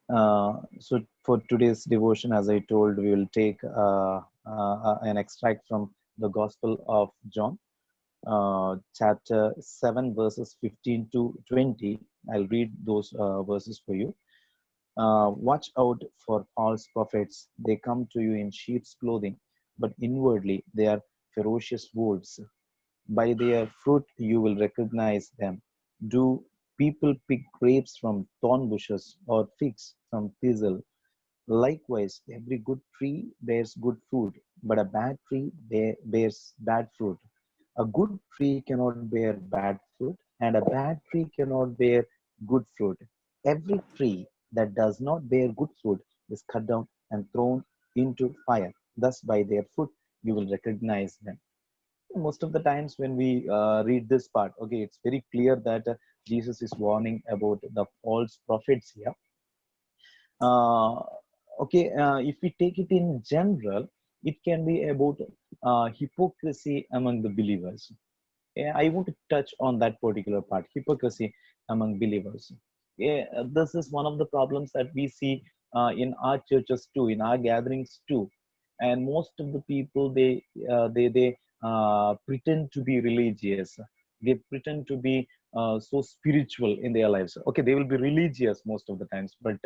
So for today's devotion, as I told, we will take an extract from the Gospel of John, chapter 7, verses 15 to 20. I'll read those verses for you. Watch out for false prophets. They come to you in sheep's clothing, but inwardly they are ferocious wolves. By their fruit you will recognize them. Do people pick grapes from thorn bushes or figs from thistle? Likewise, every good tree bears good fruit, but a bad tree bears bad fruit. A good tree cannot bear bad fruit, and a bad tree cannot bear good fruit. Every tree that does not bear good fruit is cut down and thrown into fire. Thus, by their fruit, you will recognize them. Most of the times when we read this part, okay, it's very clear that Jesus is warning about the false prophets here. uh, okay, if we take it in general, it can be about hypocrisy among the believers. Yeah, I want to touch on that particular part, hypocrisy among believers. Yeah, this is one of the problems that we see in our churches too, in our gatherings too. And most of the people, they pretend to be religious. They pretend to be so spiritual in their lives. Okay, they will be religious most of the times, but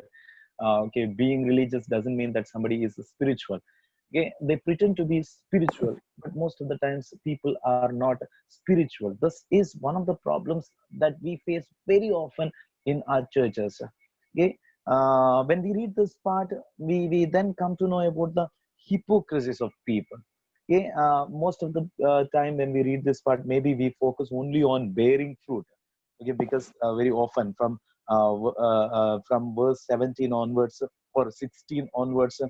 okay, being religious doesn't mean that somebody is spiritual. Okay, they pretend to be spiritual, but most of the times people are not spiritual. This is one of the problems that we face very often in our churches. Okay, when we read this part, we then come to know about the hypocrisies of people. Okay, most of the time when we read this part, maybe we focus only on bearing fruit. Okay, because very often from verse 17 onwards or 16 onwards,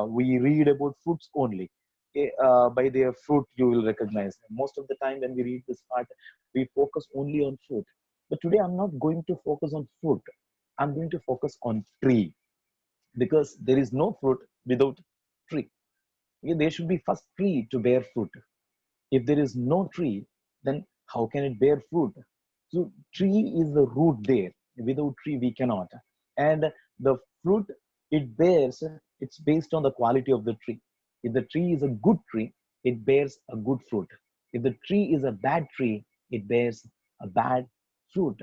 we read about fruits only. Okay, by their fruit you will recognize them. Most of the time when we read this part, we focus only on fruit. But today I'm not going to focus on fruit. I'm going to focus on tree, because there is no fruit without tree. Okay, there should be first tree to bear fruit. If there is no tree, then how can it bear fruit? So tree is the root there. Without tree, we cannot. And the fruit it bears, it's based on the quality of the tree. If the tree is a good tree, it bears a good fruit. If the tree is a bad tree, it bears a bad fruit.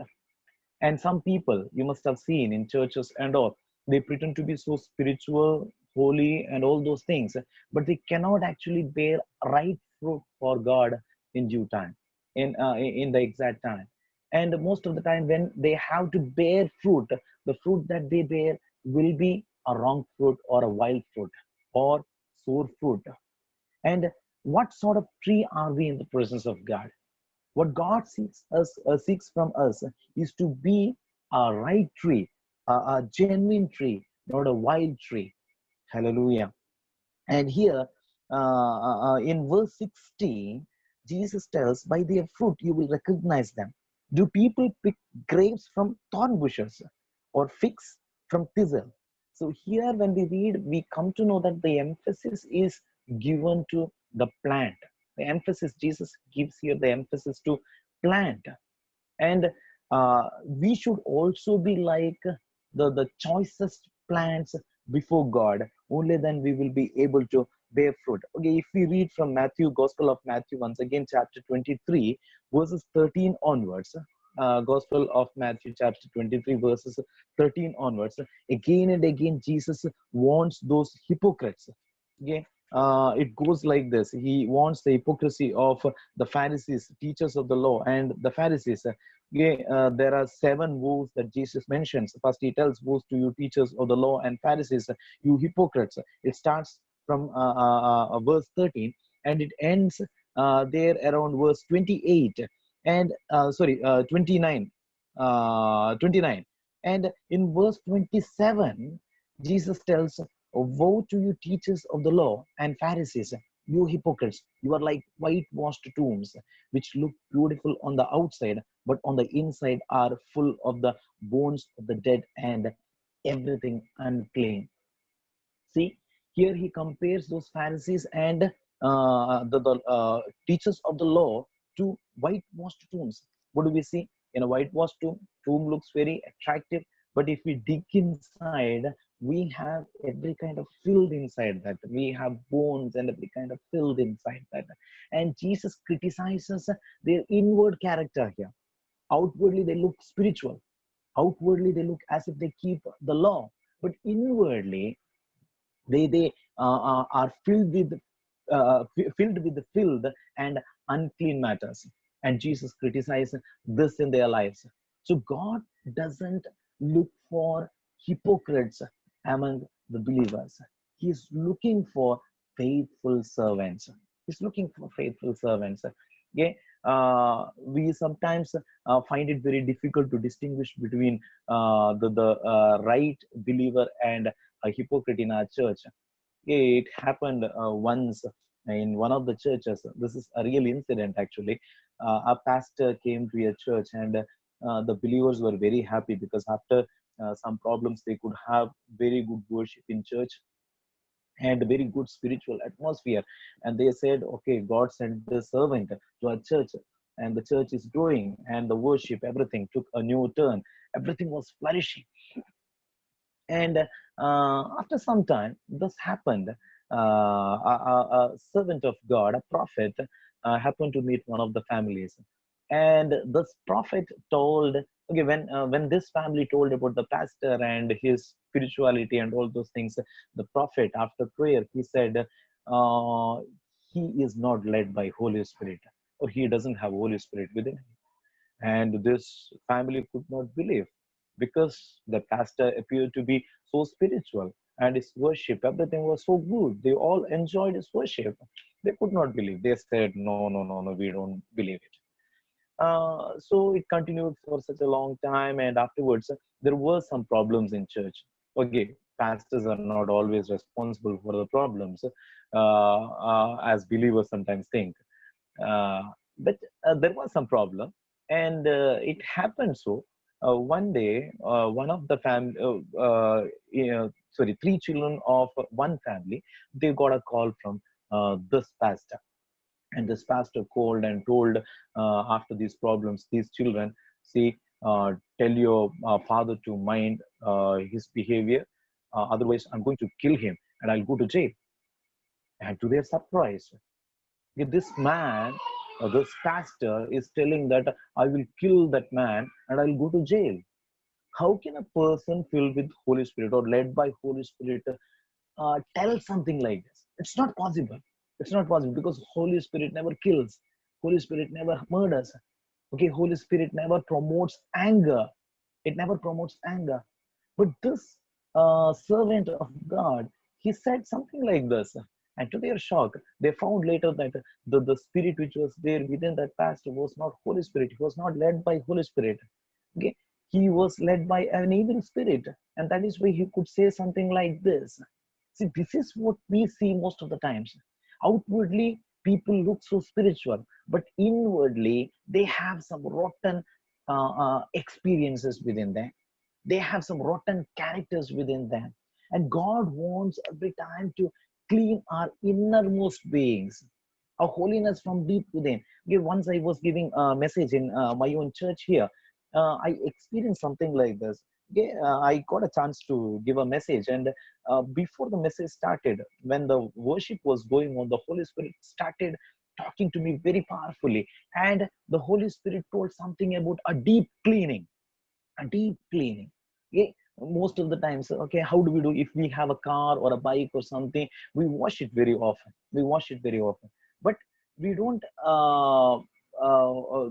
And some people you must have seen in churches and all, they pretend to be so spiritual, holy, and all those things, but they cannot actually bear right fruit for God in due time, in the exact time. And most of the time, when they have to bear fruit, the fruit that they bear will be a wrong fruit or a wild fruit or sour fruit. And what sort of tree are we in the presence of God? What God seeks from us is to be a right tree, a genuine tree, not a wild tree. Hallelujah. And here, in verse 16, Jesus tells, by their fruit you will recognize them. Do people pick grapes from thorn bushes or figs from thistle? So here, when we read, we come to know that the emphasis is given to the plant. The emphasis, Jesus gives here the emphasis to plant. And we should also be like the choicest plants before God. Only then we will be able to bear fruit. Okay, if we read from Matthew, Gospel of Matthew, once again, chapter 23, verses 13 onwards. Gospel of Matthew, chapter 23, verses 13 onwards. Again and again, Jesus warns those hypocrites. Okay, it goes like this. He wants the hypocrisy of the Pharisees, teachers of the law, and the Pharisees. Okay, there are seven woes that Jesus mentions. First, he tells, woes to you, teachers of the law and Pharisees, you hypocrites. It starts from verse 13 and it ends there around verse 28 and 29. 29. And in verse 27, Jesus tells, woe to you, teachers of the law and Pharisees, you hypocrites! You are like whitewashed tombs, which look beautiful on the outside, but on the inside are full of the bones of the dead and everything unclean. See, here he compares those Pharisees and the teachers of the law to whitewashed tombs. What do we see? In a whitewashed tomb looks very attractive, But if we dig inside, we have every kind of filled inside that. We have bones and every kind of filled inside that. And Jesus criticizes their inward character here. Outwardly, they look spiritual. Outwardly, they look as if they keep the law. But inwardly, they are filled with the filth and unclean matters. And Jesus criticized this in their lives. So God doesn't look for hypocrites among the believers. He's looking for faithful servants. He's looking for faithful servants. Okay. We sometimes find it very difficult to distinguish between the right believer and a hypocrite in our church. It happened once in one of the churches. This is a real incident, actually. A pastor came to a church, and the believers were very happy because after some problems, they could have very good worship in church and very good spiritual atmosphere. And they said, okay, God sent the servant to our church, and the church is growing, and the worship, everything took a new turn. Everything was flourishing. And after some time, this happened. A servant of God, a prophet, happened to meet one of the families. And this prophet told, okay, when this family told about the pastor and his spirituality and all those things, the prophet, after prayer, he said, he is not led by Holy Spirit, or he doesn't have Holy Spirit within him. And this family could not believe, because the pastor appeared to be so spiritual, and his worship, everything was so good. They all enjoyed his worship. They could not believe. They said, no, no, no, no, we don't believe it. So it continued for such a long time, and afterwards there were some problems in church. Okay, pastors are not always responsible for the problems, as believers sometimes think. uh, but there was some problem, and it happened so. One day, one of the family, sorry, three children of one family, they got a call from this pastor. And this pastor called and told, after these problems, these children, see, tell your father to mind his behavior, otherwise I'm going to kill him and I'll go to jail. And to their surprise, this man, this pastor is telling that I will kill that man and I'll go to jail. How can a person filled with Holy Spirit or led by Holy Spirit tell something like this? It's not possible. It's not possible, because Holy Spirit never kills. Holy Spirit never murders. Okay, Holy Spirit never promotes anger. It never promotes anger. But this servant of God, he said something like this. And to their shock, they found later that the spirit which was there within that pastor was not Holy Spirit. He was not led by Holy Spirit. Okay? He was led by an evil spirit. And that is why he could say something like this. See, this is what we see most of the times. Outwardly, people look so spiritual, but inwardly, they have some rotten experiences within them. They have some rotten characters within them. And God wants every time to clean our innermost beings, our holiness from deep within. Okay, once I was giving a message in my own church here, I experienced something like this. Okay, I got a chance to give a message, and before the message started, when the worship was going on, the Holy Spirit started talking to me very powerfully, and the Holy Spirit told something about a deep cleaning, a deep cleaning. Okay, most of the times, okay, how do we do? If we have a car or a bike or something, we wash it very often. We wash it very often, but we don't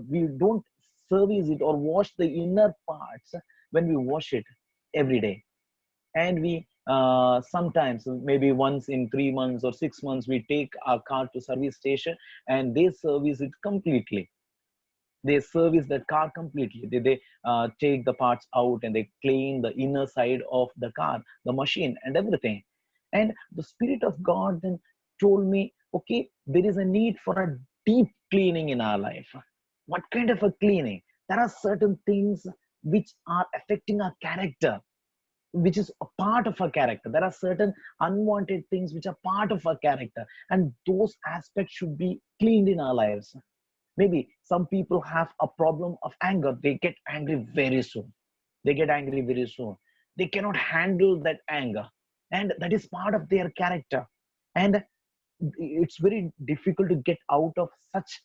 we don't service it or wash the inner parts when we wash it every day. And we sometimes, maybe once in 3 months or 6 months, we take our car to service station, and they service it completely. They service that car completely. They take the parts out, and they clean the inner side of the car, the machine, and everything. And the Spirit of God then told me, okay, there is a need for a deep cleaning in our life. What kind of a cleaning? There are certain things which are affecting our character, which is a part of our character. There are certain unwanted things which are part of our character, and those aspects should be cleaned in our lives. Maybe some people have a problem of anger. They get angry very soon. They get angry very soon. They cannot handle that anger. And that is part of their character. And it's very difficult to get out of such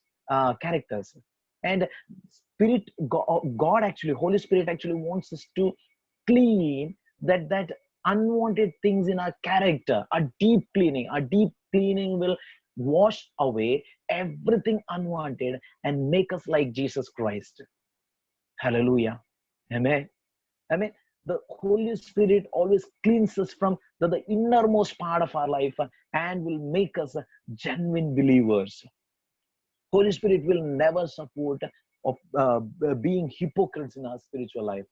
characters. And God actually, Holy Spirit actually wants us to clean that unwanted things in our character. A deep cleaning. A deep cleaning will wash away everything unwanted and make us like Jesus Christ. Hallelujah. Amen. I mean, the Holy Spirit always cleans us from the innermost part of our life and will make us genuine believers. Holy Spirit will never support of being hypocrites in our spiritual life.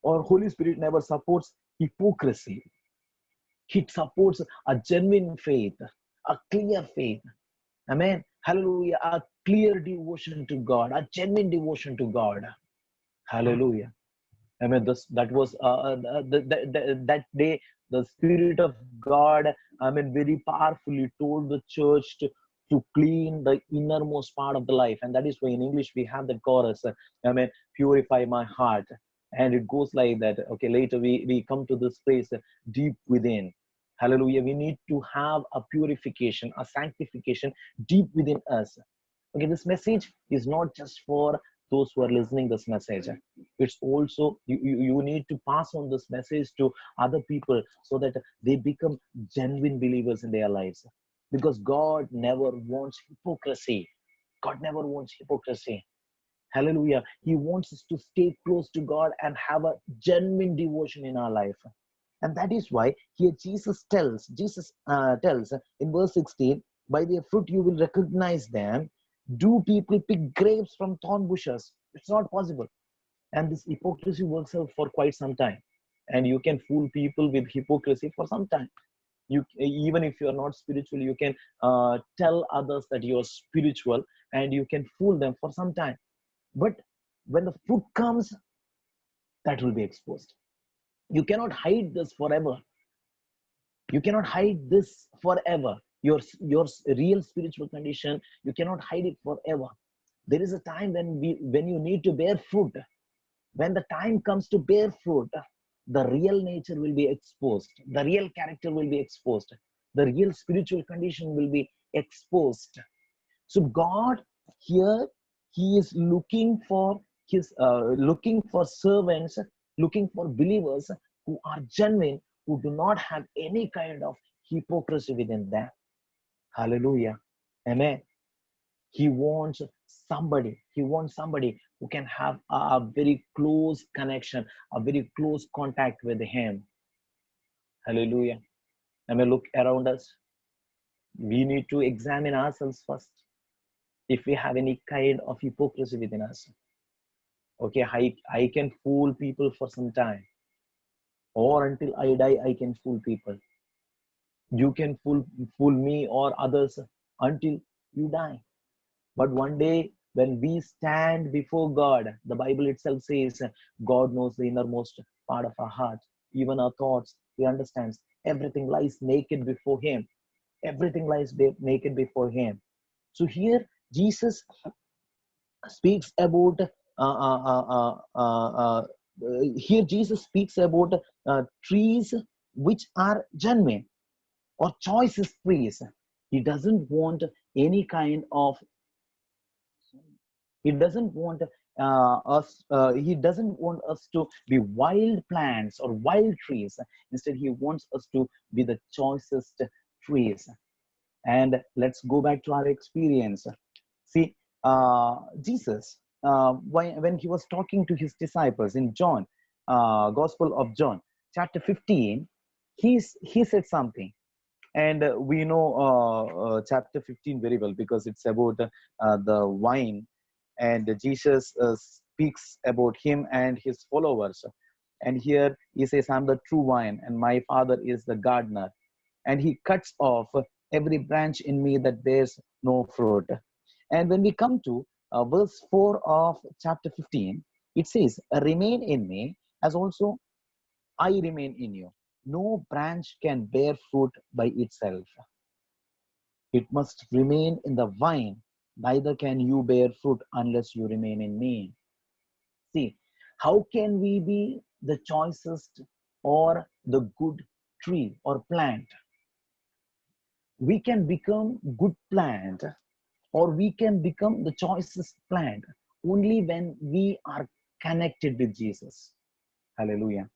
Or Holy Spirit never supports hypocrisy. It supports a genuine faith, a clear faith. Amen. Hallelujah. A clear devotion to God, a genuine devotion to God. Hallelujah. I mean, that was that day, the Spirit of God, I mean, very powerfully told the church to clean the innermost part of the life. And that is why in English we have the chorus, I mean, purify my heart. And it goes like that. Okay, later we come to this place, deep within. Hallelujah. We need to have a purification, a sanctification deep within us. Okay, this message is not just for those who are listening this message. It's also you need to pass on this message to other people so that they become genuine believers in their lives, because God never wants hypocrisy. God never wants hypocrisy. Hallelujah. He wants us to stay close to God and have a genuine devotion in our life. And that is why here Jesus tells in verse 16, by their fruit you will recognize them. Do people pick grapes from thorn bushes? It's not possible. And this hypocrisy works out for quite some time. And you can fool people with hypocrisy for some time. You, even if you're not spiritual, you can tell others that you're spiritual, and you can fool them for some time. But when the fruit comes, that will be exposed. You cannot hide this forever. You cannot hide this forever. Your real spiritual condition, you cannot hide it forever. There is a time when you need to bear fruit. When the time comes to bear fruit, the real nature will be exposed. The real character will be exposed. The real spiritual condition will be exposed. So God here, He is looking for servants, looking for believers who are genuine, who do not have any kind of hypocrisy within them. Hallelujah. Amen. He wants somebody who can have a very close connection, a very close contact with Him. Hallelujah. I mean, look around us. We need to examine ourselves first. If we have any kind of hypocrisy within us. Okay, I can fool people for some time. Or until I die, I can fool people. You can fool me or others until you die. But one day, when we stand before God, the Bible itself says, God knows the innermost part of our heart, even our thoughts. He understands. Everything lies naked before Him. Everything lies naked before Him. So here, Jesus speaks about here Jesus speaks about trees which are genuine, or choices trees. He doesn't want any kind of he doesn't want he doesn't want us to be wild plants or wild trees. Instead, he wants us to be the choicest trees. And let's go back to our experience. See, Jesus, when he was talking to his disciples in John, Gospel of John, chapter 15, he said something. And we know chapter 15 very well, because it's about the wine. And Jesus speaks about him and his followers. And here he says, I'm the true vine, and my Father is the gardener. And he cuts off every branch in me that bears no fruit. And when we come to verse 4 of chapter 15, it says, remain in me as also I remain in you. No branch can bear fruit by itself. It must remain in the vine. Neither can you bear fruit unless you remain in me. See, how can we be the choicest or the good tree or plant. We can become good plant, or we can become the choicest plant only when we are connected with Jesus. Hallelujah.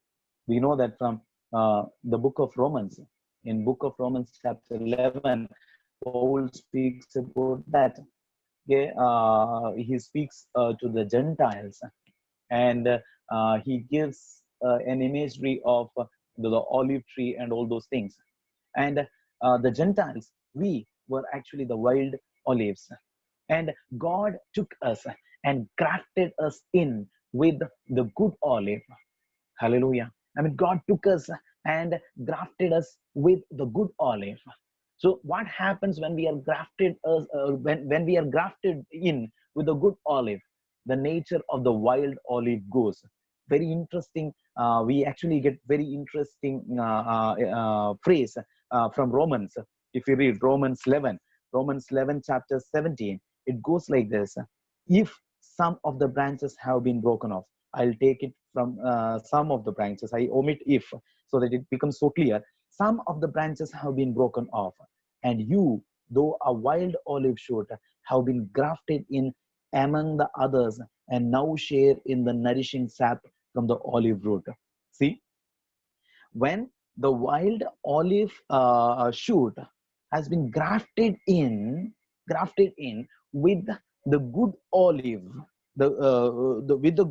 We know that from the book of Romans. In book of Romans chapter 11, Paul speaks about that. Okay, he speaks to the Gentiles, and he gives an imagery of the olive tree and all those things. And the Gentiles, we were actually the wild olives, and God took us and grafted us in with the good olive. Hallelujah. I mean, God took us and grafted us with the good olive. So what happens when we are grafted when we are grafted in with the good olive? The nature of the wild olive goes. Very interesting. We actually get very interesting phrase from Romans. If you read Romans 11 chapter 17, it goes like this: if some of the branches have been broken off, I'll take it from some of the branches. I omit if, so that it becomes so clear. Some of the branches have been broken off, and you, though a wild olive shoot, have been grafted in among the others, and now share in the nourishing sap from the olive root. See, when the wild olive shoot has been grafted in with the good olive, with the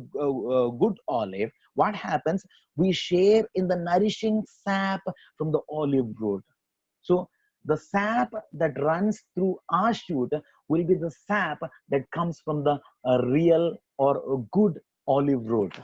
good olive, what happens? We share in the nourishing sap from the olive root. So the sap that runs through our shoot will be the sap that comes from the real or good olive root.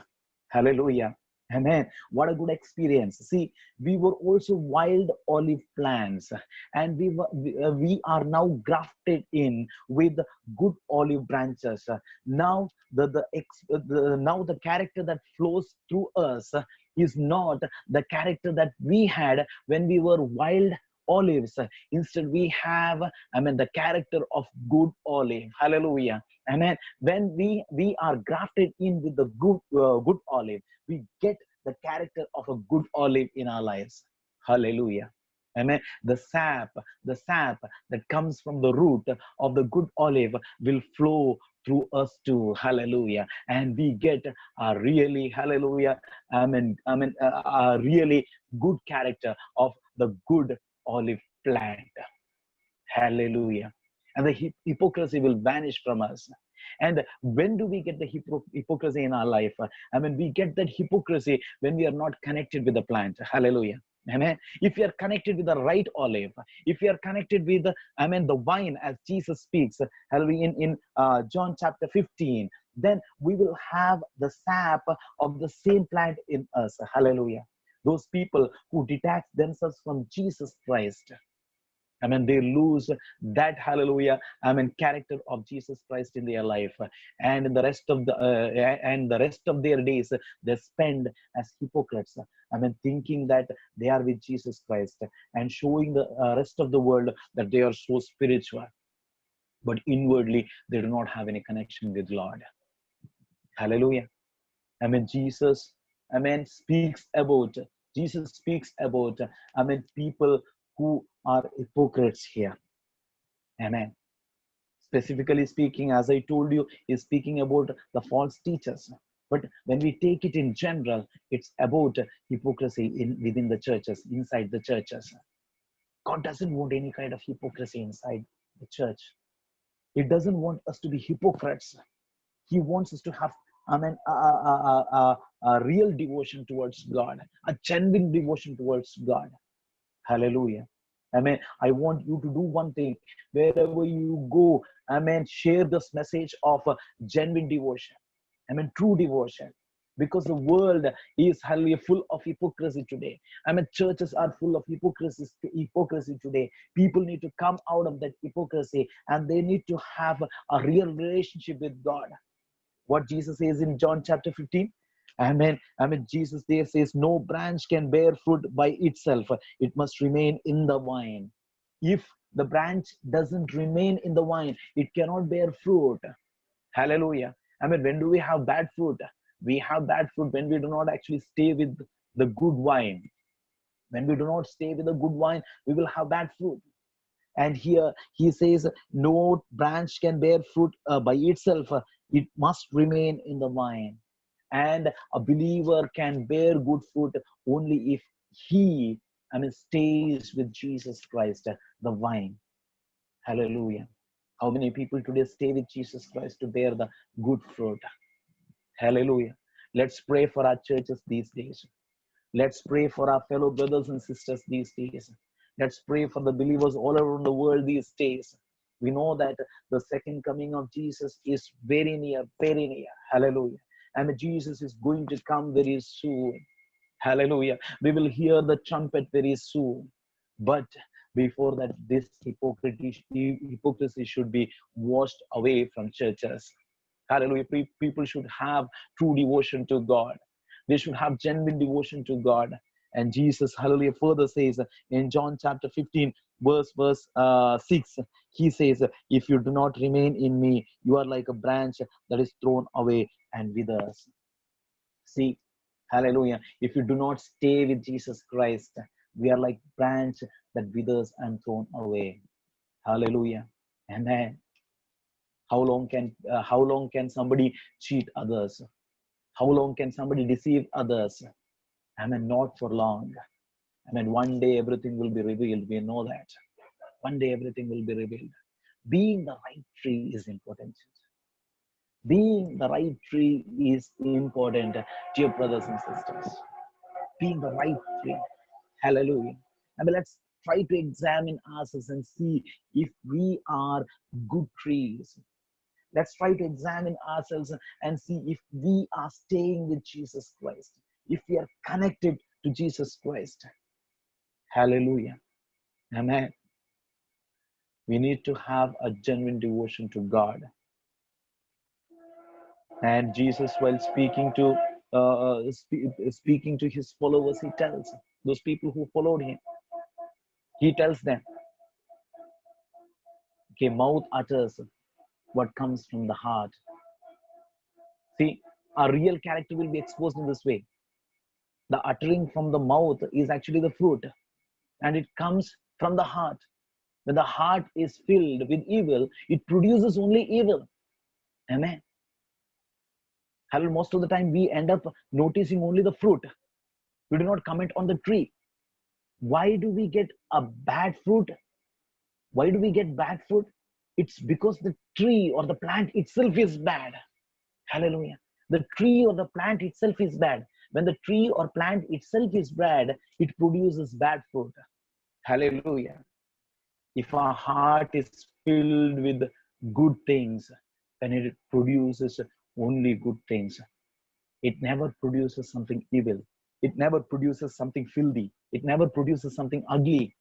Hallelujah. Amen. What a good experience. See, we were also wild olive plants, and we are now grafted in with good olive branches. Now now the character that flows through us is not the character that we had when we were wild olives. Instead, we have, the character of good olive. Hallelujah. Amen. When we are grafted in with the good olive, we get the character of a good olive in our lives. Hallelujah. Amen. The sap that comes from the root of the good olive will flow through us too. Hallelujah. And we get a really, hallelujah, a really good character of the good olive plant. Hallelujah. And the hypocrisy will vanish from us. And when do we get the hypocrisy in our life? We get that hypocrisy when we are not connected with the plant. Hallelujah. Amen. If you are connected with the right olive, if you are connected with the vine, as Jesus speaks, hallelujah, in John chapter 15, then we will have the sap of the same plant in us. Hallelujah. Those people who detach themselves from Jesus Christ, they lose that, hallelujah, character of Jesus Christ in their life, and in the rest of the rest of their days they spend as hypocrites. Thinking that they are with Jesus Christ and showing the rest of the world that they are so spiritual, but inwardly they do not have any connection with Lord. Hallelujah. Jesus, speaks about, Jesus speaks about, people who are hypocrites here. Amen. Specifically speaking, as I told you, is speaking about the false teachers. But when we take it in general, it's about hypocrisy within the churches, inside the churches. God doesn't want any kind of hypocrisy inside the church. He doesn't want us to be hypocrites. He wants us to have, a real devotion towards God, a genuine devotion towards God. Hallelujah. I want you to do one thing. Wherever you go, share this message of genuine devotion. True devotion. Because the world is, hallelujah, full of hypocrisy today. Churches are full of hypocrisy today. People need to come out of that hypocrisy, and they need to have a real relationship with God. What Jesus says in John chapter 15. Jesus there says, no branch can bear fruit by itself. It must remain in the vine. If the branch doesn't remain in the vine, it cannot bear fruit. Hallelujah. When do we have bad fruit? We have bad fruit when we do not actually stay with the good wine. When we do not stay with the good wine, we will have bad fruit. And here he says, no branch can bear fruit by itself. It must remain in the vine. And a believer can bear good fruit only if he, stays with Jesus Christ, the vine. Hallelujah. How many people today stay with Jesus Christ to bear the good fruit? Hallelujah. Let's pray for our churches these days. Let's pray for our fellow brothers and sisters these days. Let's pray for the believers all around the world these days. We know that the second coming of Jesus is very near, very near. Hallelujah. And Jesus is going to come very soon. Hallelujah. We will hear the trumpet very soon. But before that, this hypocrisy should be washed away from churches. Hallelujah. People should have true devotion to God. They should have genuine devotion to God. And Jesus, hallelujah, further says in John chapter 15, verse 6, he says, if you do not remain in me, you are like a branch that is thrown away and withers. See, hallelujah. If you do not stay with Jesus Christ, we are like branch that withers and thrown away. Hallelujah. Amen. How long can somebody cheat others? How long can somebody deceive others? Not for long. One day everything will be revealed. We know that. One day everything will be revealed. Being the right tree is important. Being the right tree is important, dear brothers and sisters. Being the right tree. Hallelujah. Let's try to examine ourselves and see if we are good trees. Let's try to examine ourselves and see if we are staying with Jesus Christ, if we are connected to Jesus Christ. Hallelujah. Amen. We need to have a genuine devotion to God. And Jesus, while speaking to his followers, he tells those people who followed him, he tells them, okay, mouth utters what comes from the heart. See, our real character will be exposed in this way. The uttering from the mouth is actually the fruit, and it comes from the heart. When the heart is filled with evil, it produces only evil. Amen. Most of the time we end up noticing only the fruit. We do not comment on the tree. Why do we get a bad fruit? Why do we get bad fruit? It's because the tree or the plant itself is bad. Hallelujah. The tree or the plant itself is bad. When the tree or plant itself is bad, it produces bad fruit. Hallelujah. If our heart is filled with good things, then it produces only good things. It never produces something evil. It never produces something filthy. It never produces something ugly.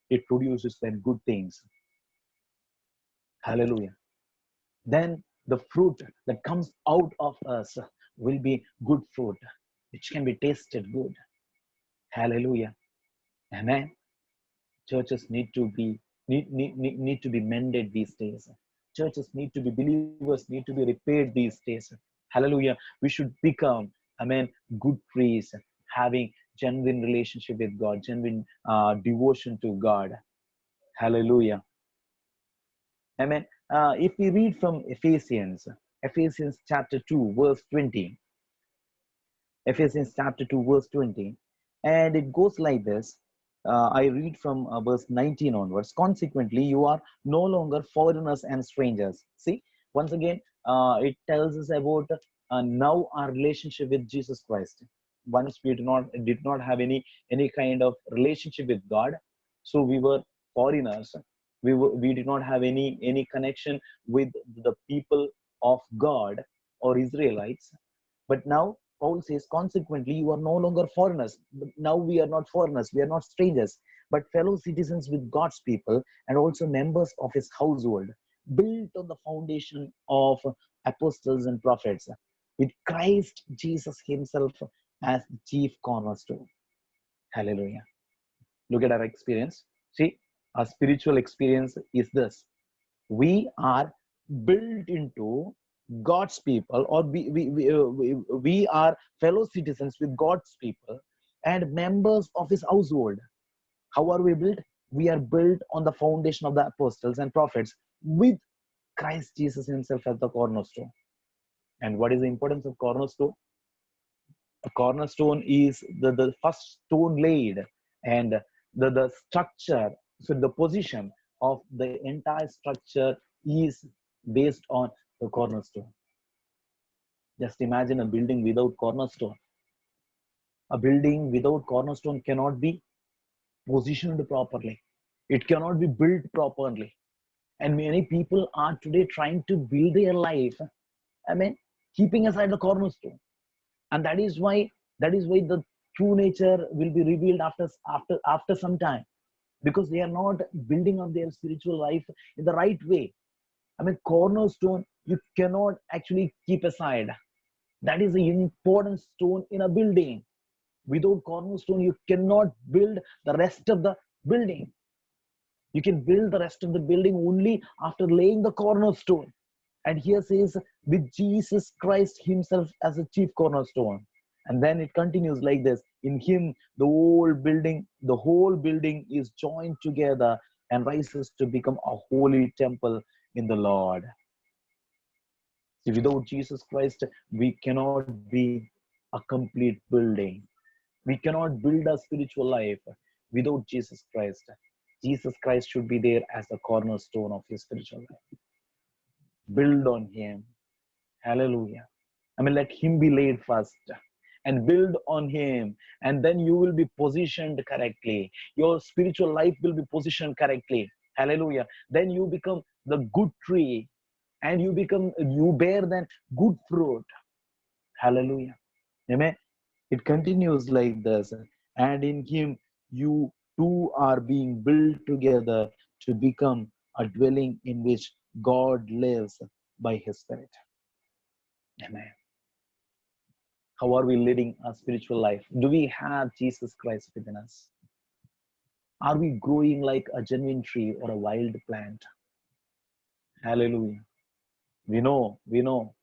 It produces then good things. Hallelujah. Then the fruit that comes out of us will be good fruit, which can be tasted good. Hallelujah. Amen. Churches need to be mended these days. Churches need to be, believers need to be repaired these days. Hallelujah. We should become, good priests, having genuine relationship with God, genuine devotion to God. Hallelujah. Amen. If we read from Ephesians chapter 2, verse 20. Ephesians chapter 2, verse 20. And it goes like this. I read from verse 19 onwards. Consequently, you are no longer foreigners and strangers. See, once again, it tells us about now our relationship with Jesus Christ. Once we did not have any kind of relationship with God, so we were foreigners. We did not have any connection with the people of God or Israelites. But now Paul says, consequently, you are no longer foreigners. Now we are not foreigners, we are not strangers, but fellow citizens with God's people and also members of his household, built on the foundation of apostles and prophets, with Christ Jesus himself as the chief cornerstone. Hallelujah. Look at our experience. See, our spiritual experience is this. We are built into God's people, or we are fellow citizens with God's people and members of his household. How are we built? We are built on the foundation of the apostles and prophets with Christ Jesus himself as the cornerstone. And what is the importance of cornerstone? A cornerstone is the first stone laid, and the structure, so the position of the entire structure is based on the cornerstone. Just imagine a building without cornerstone. A building without cornerstone cannot be positioned properly. It cannot be built properly. And many people are today trying to build their life, I mean, keeping aside the cornerstone. And that is why the true nature will be revealed after some time, because they are not building up their spiritual life in the right way. I mean, cornerstone you cannot actually keep aside. That is the important stone in a building. Without cornerstone, you cannot build the rest of the building. You can build the rest of the building only after laying the cornerstone. And here says, with Jesus Christ himself as a chief cornerstone. And then it continues like this: in him, the whole building is joined together and rises to become a holy temple in the Lord. See, without Jesus Christ, we cannot be a complete building. We cannot build a spiritual life without Jesus Christ. Jesus Christ should be there as the cornerstone of your spiritual life. Build on him. Hallelujah. I mean, let him be laid first and build on him, and then you will be positioned correctly. Your spiritual life will be positioned correctly. Hallelujah. Then you become the good tree, and you bear then good fruit. Hallelujah. Amen. It continues like this: and in him you two are being built together to become a dwelling in which God lives by his Spirit. Amen. How are we leading a spiritual life? Do we have Jesus Christ within us? Are we growing like a genuine tree or a wild plant? Hallelujah. We know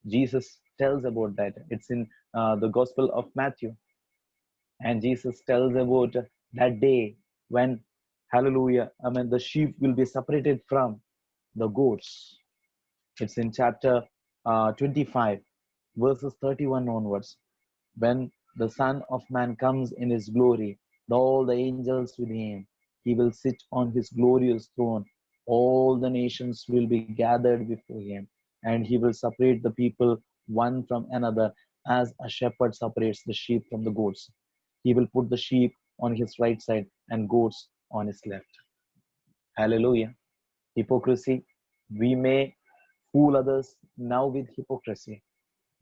Jesus tells about that. It's in the Gospel of Matthew. And Jesus tells about that day when, hallelujah, I mean, the sheep will be separated from the goats. It's in chapter 25, verses 31 onwards. When the Son of Man comes in his glory, and all the angels with him, he will sit on his glorious throne. All the nations will be gathered before him, and he will separate the people one from another, as a shepherd separates the sheep from the goats. He will put the sheep on his right side and goats on his left. Hallelujah. Hypocrisy. We may fool others now with hypocrisy,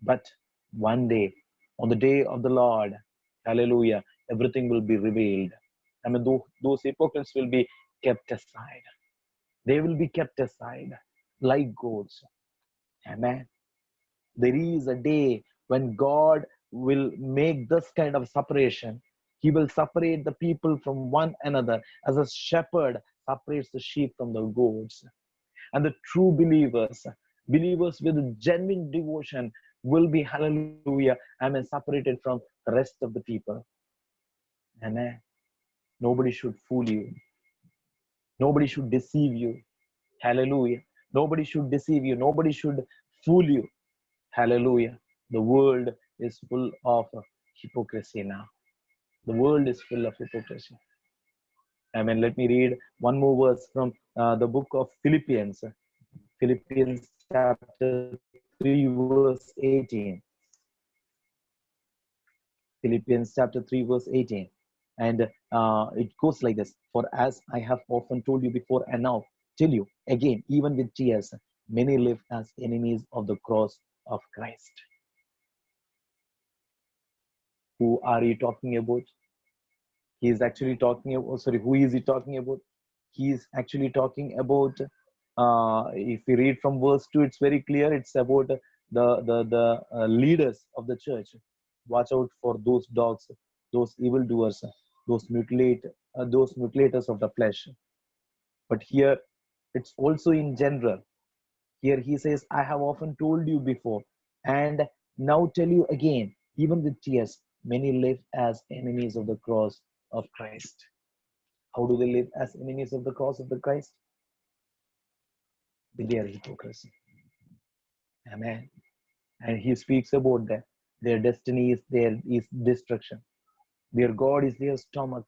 but one day, on the day of the Lord, hallelujah, everything will be revealed. I mean, those hypocrites will be kept aside. They will be kept aside like goats. Amen. There is a day when God will make this kind of separation. He will separate the people from one another as a shepherd separates the sheep from the goats. And the true believers with genuine devotion, will be, hallelujah, separated from the rest of the people. Amen. Nobody should fool you. Nobody should deceive you. Hallelujah. Nobody should deceive you. Nobody should fool you. Hallelujah. The world is full of hypocrisy now. The world is full of hypocrisy. Let me read one more verse from the book of Philippians. Philippians chapter 3, verse 18. Philippians chapter 3, verse 18. And it goes like this: for as I have often told you before, and now tell you again, even with tears, many live as enemies of the cross of Christ. Who are you talking about? He is actually talking about, sorry, who is he talking about? He is actually talking about, if we read from verse 2, it's very clear. It's about the leaders of the church. Watch out for those dogs, those evildoers, those mutilators of the flesh. But here, it's also in general. Here he says, I have often told you before, and now tell you again, even with tears, many live as enemies of the cross of Christ. How do they live as enemies of the cross of the Christ? With their hypocrisy. Amen. And he speaks about that. Their destiny is destruction. Their God is their stomach.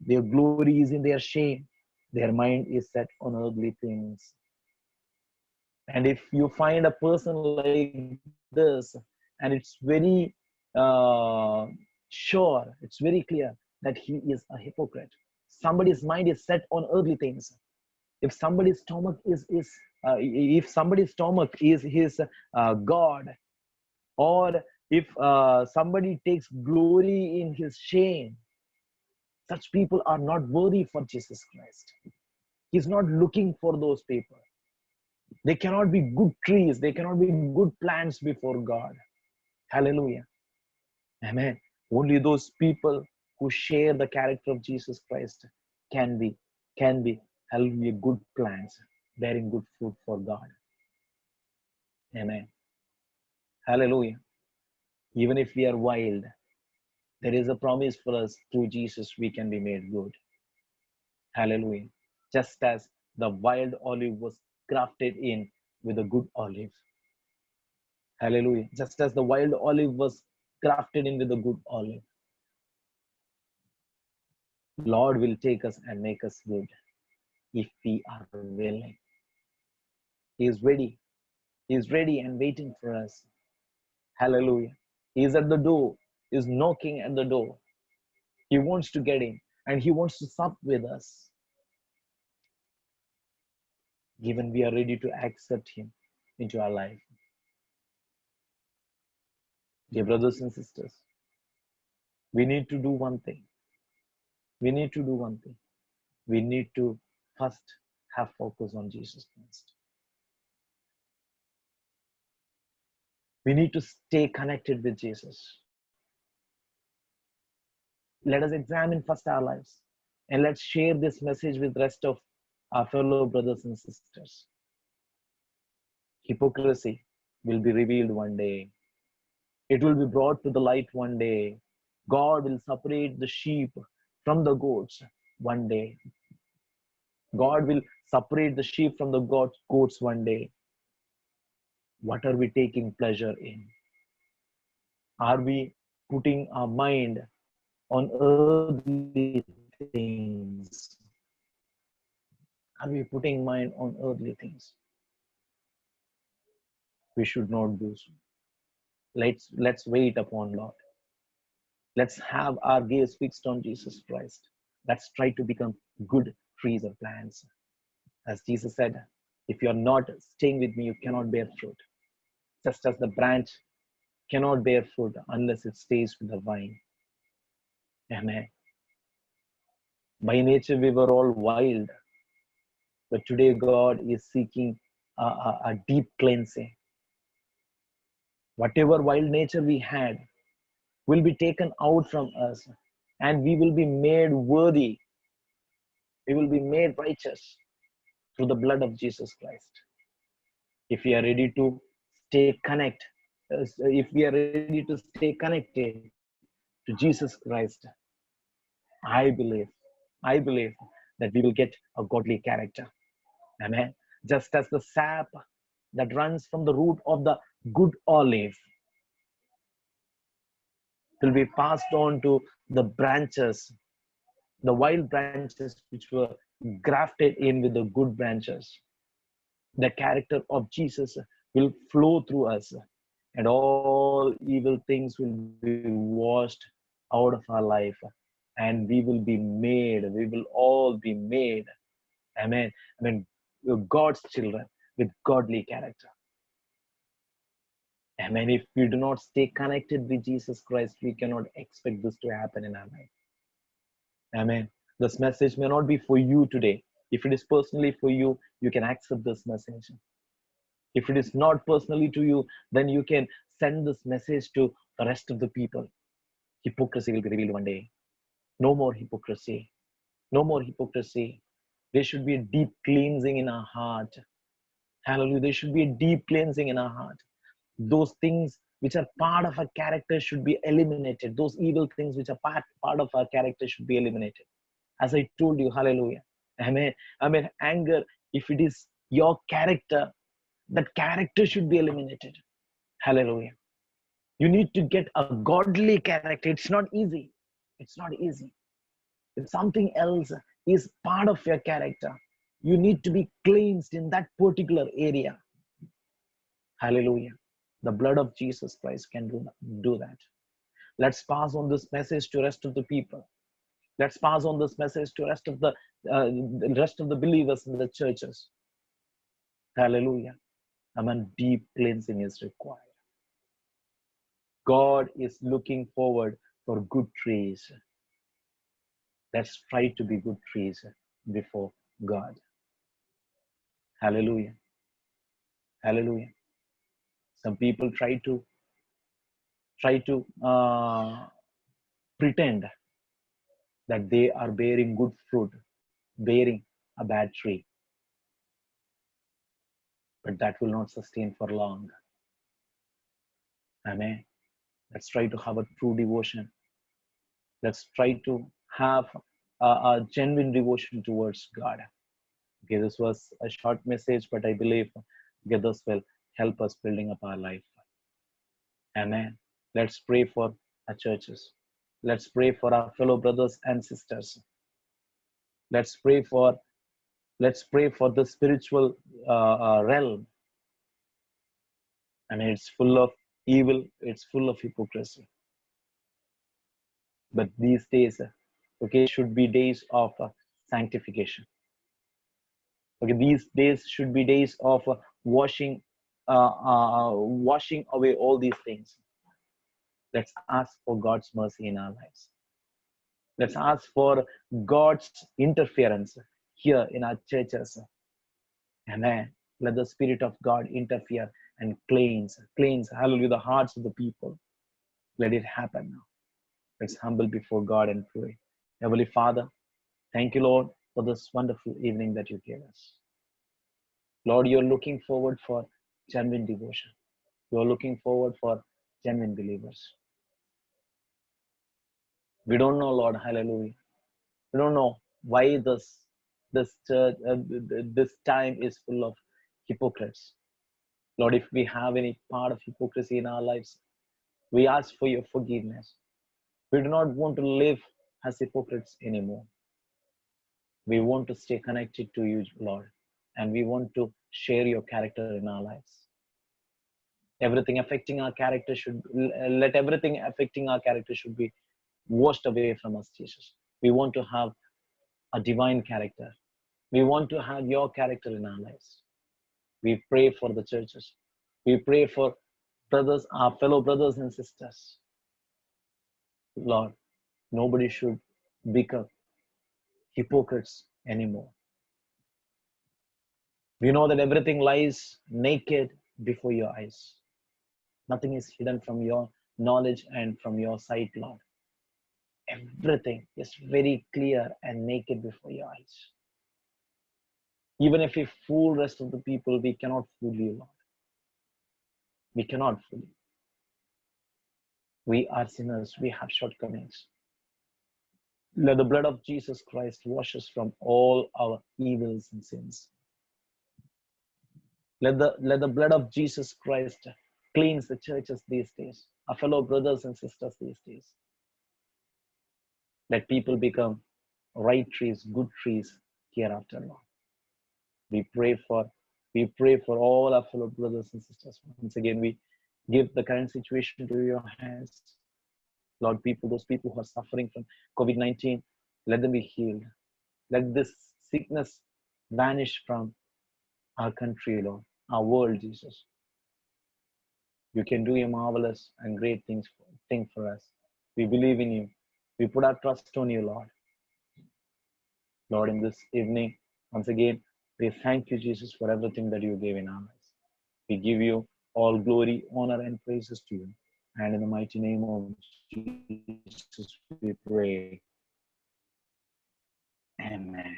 Their glory is in their shame. Their mind is set on earthly things. And if you find a person like this, and it's very sure, it's very clear that he is a hypocrite. Somebody's mind is set on earthly things. If somebody's stomach if somebody's stomach is his God, or if somebody takes glory in his shame, such people are not worthy for Jesus Christ. He's not looking for those people. They cannot be good trees. They cannot be good plants before God. Hallelujah. Amen. Only those people who share the character of Jesus Christ can be, hallelujah, good plants bearing good fruit for God. Amen. Hallelujah. Even if we are wild, there is a promise for us through Jesus we can be made good. Hallelujah. Just as the wild olive was grafted in with a good olive. Hallelujah. Just as the wild olive was grafted in with a good olive, Lord will take us and make us good if we are willing. He is ready. He is ready and waiting for us. Hallelujah. He is at the door. He is knocking at the door. He wants to get in and he wants to sup with us. Even we are ready to accept him into our life. Dear brothers and sisters, we need to do one thing. We need to do one thing. We need to first have focus on Jesus Christ. We need to stay connected with Jesus. Let us examine first our lives, and let's share this message with the rest of our fellow brothers and sisters. Hypocrisy will be revealed one day. It will be brought to the light one day. God will separate the sheep from the goats one day. God will separate the sheep from the goats one day. What are we taking pleasure in? Are we putting our mind on earthly things? Are we putting mind on earthly things? We should not do so. Let's wait upon Lord. Let's have our gaze fixed on Jesus Christ. Let's try to become good trees or plants. As Jesus said, if you're not staying with me, you cannot bear fruit. Just as the branch cannot bear fruit unless it stays with the vine. Amen. By nature, we were all wild. But today, God is seeking a deep cleansing. Whatever wild nature we had will be taken out from us, and we will be made worthy. We will be made righteous through the blood of Jesus Christ. If we are ready to stay connected, if we are ready to stay connected to Jesus Christ, I believe that we will get a godly character. Amen. Just as the sap that runs from the root of the good olive will be passed on to the branches, the wild branches which were grafted in with the good branches. The character of Jesus will flow through us, and all evil things will be washed out of our life, and we will all be made, amen, God's children with godly character. Amen. If we do not stay connected with Jesus Christ, we cannot expect this to happen in our life. Amen. This message may not be for you today. If it is personally for you, you can accept this message. If it is not personally to you, then you can send this message to the rest of the people. Hypocrisy will be revealed one day. No more hypocrisy. No more hypocrisy. There should be a deep cleansing in our heart. Hallelujah. There should be a deep cleansing in our heart. Those things which are part of our character should be eliminated. Those evil things which are part of our character should be eliminated. As I told you, hallelujah. Amen. Anger, if it is your character, that character should be eliminated. Hallelujah. You need to get a godly character. It's not easy. It's not easy. If something else is part of your character, you need to be cleansed in that particular area. Hallelujah. The blood of Jesus Christ can do that. Let's pass on this message to rest of the people. Let's pass on this message to the rest of the believers in the churches. Hallelujah. Amen. Deep cleansing is required. God is looking forward for good trees. Let's try to be good trees before God. Hallelujah. Hallelujah. Some people try to pretend that they are bearing good fruit, bearing a bad tree. But that will not sustain for long. Amen. Let's try to have a true devotion. Let's try to have a genuine devotion towards God. Okay, this was a short message, but I believe this will help us building up our life. Amen. Let's pray for our churches. Let's pray for our fellow brothers and sisters. Let's pray for the spiritual realm. I mean, it's full of evil. It's full of hypocrisy. But these days, okay, should be days of sanctification. Okay, these days should be days of washing away all these things. Let's ask for God's mercy in our lives. Let's ask for God's interference here in our churches. Amen. Let the Spirit of God interfere and cleanse, hallelujah, the hearts of the people. Let it happen now. Let's humble before God and pray. Heavenly Father, thank you, Lord, for this wonderful evening that you gave us. Lord, you're looking forward for genuine devotion. You're looking forward for genuine believers. We don't know, Lord, hallelujah. We don't know why this church, this time is full of hypocrites. Lord, if we have any part of hypocrisy in our lives, we ask for your forgiveness. We do not want to live as hypocrites anymore. We want to stay connected to you, Lord, and we want to share your character in our lives. Everything affecting our character should be washed away from us, Jesus. We want to have a divine character. We want to have your character in our lives. We pray for the churches. We pray for brothers, our fellow brothers and sisters. Lord, nobody should become hypocrites anymore. We know that everything lies naked before your eyes. Nothing is hidden from your knowledge and from your sight, Lord. Everything is very clear and naked before your eyes. Even if we fool the rest of the people, we cannot fool you, Lord. We cannot fool you. We are sinners. We have shortcomings. Let the blood of Jesus Christ wash us from all our evils and sins. Let the blood of Jesus Christ cleanse the churches these days, our fellow brothers and sisters these days. Let people become right trees, good trees hereafter, Lord. We pray for all our fellow brothers and sisters. Once again, we give the current situation to your hands. Lord, those people who are suffering from COVID-19, let them be healed. Let this sickness vanish from our country, Lord, our world, Jesus. You can do a marvelous and great thing for us. We believe in you. We put our trust on you, Lord. Lord, in this evening, once again, we thank you, Jesus, for everything that you gave in our lives. We give you all glory, honor, and praises to you. And in the mighty name of Jesus, we pray. Amen.